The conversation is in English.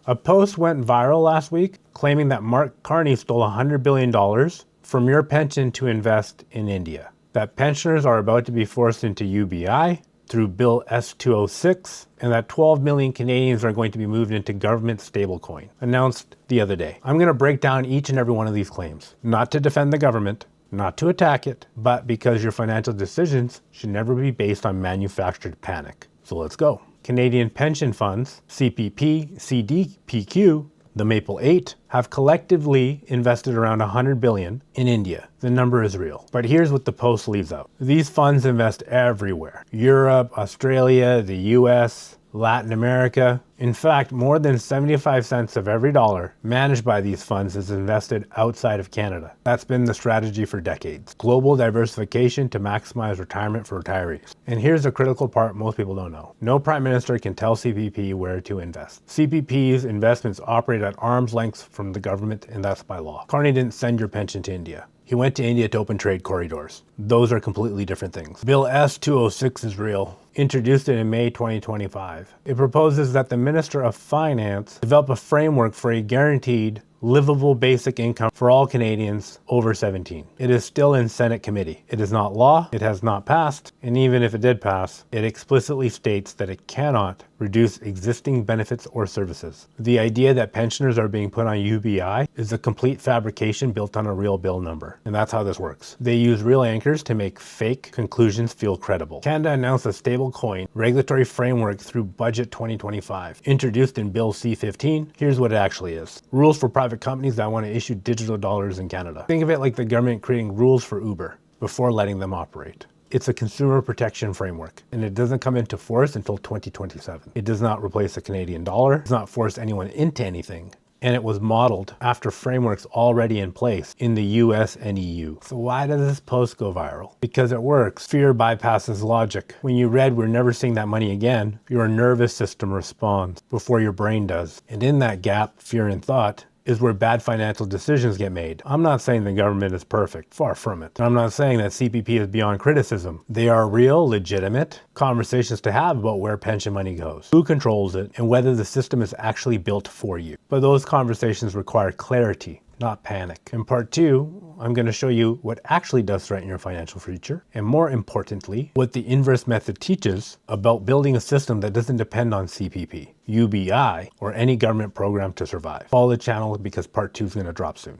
A post went viral last week claiming that Mark Carney stole $100 billion from your pension to invest in India. That pensioners are about to be forced into UBI through Bill S-206, and that 12 million Canadians are going to be moved into government stablecoin, announced the other day. I'm going to break down each and every one of these claims, not to defend the government, not to attack it, but because your financial decisions should never be based on manufactured panic. So let's go. Canadian pension funds, CPP, CDPQ, the Maple 8, have collectively invested around $100 billion in India. The number is real. But here's what the post leaves out. These funds invest everywhere. Europe, Australia, the US, Latin America. In fact, more than 75 cents of every dollar managed by these funds is invested outside of Canada. That's been the strategy for decades. Global diversification to maximize retirement for retirees. And here's the critical part most people don't know. No prime minister can tell CPP where to invest. CPP's investments operate at arm's length from the government, and that's by law. Carney didn't send your pension to India. He went to India to open trade corridors. Those are completely different things. Bill S-206 is real. Introduced it in May 2025. It proposes that the Minister of Finance develop a framework for a guaranteed livable basic income for all Canadians over 17. It is still in Senate committee. It is not law, it has not passed, and even if it did pass, it explicitly states that it cannot reduce existing benefits or services. The idea that pensioners are being put on UBI is a complete fabrication built on a real bill number. And that's how this works. They use real anchors to make fake conclusions feel credible. Canada announced a stablecoin regulatory framework through Budget 2025. Introduced in Bill C-15, here's what it actually is. Rules for private companies that want to issue digital dollars in Canada. Think of it like the government creating rules for Uber before letting them operate. It's a consumer protection framework, and it doesn't come into force until 2027. It does not replace the Canadian dollar, it does not force anyone into anything, and it was modeled after frameworks already in place in the US and EU. So why does this post go viral? Because it works. Fear bypasses logic. When you read "we're never seeing that money again," your nervous system responds before your brain does. And in that gap, fear and thought, is where bad financial decisions get made. I'm not saying the government is perfect, far from it. I'm not saying that CPP is beyond criticism. They are real, legitimate conversations to have about where pension money goes, who controls it, and whether the system is actually built for you. But those conversations require clarity, not panic. In part 2, I'm going to show you what actually does threaten your financial future, and more importantly, what the inverse method teaches about building a system that doesn't depend on CPP, UBI, or any government program to survive. Follow the channel because part 2 is going to drop soon.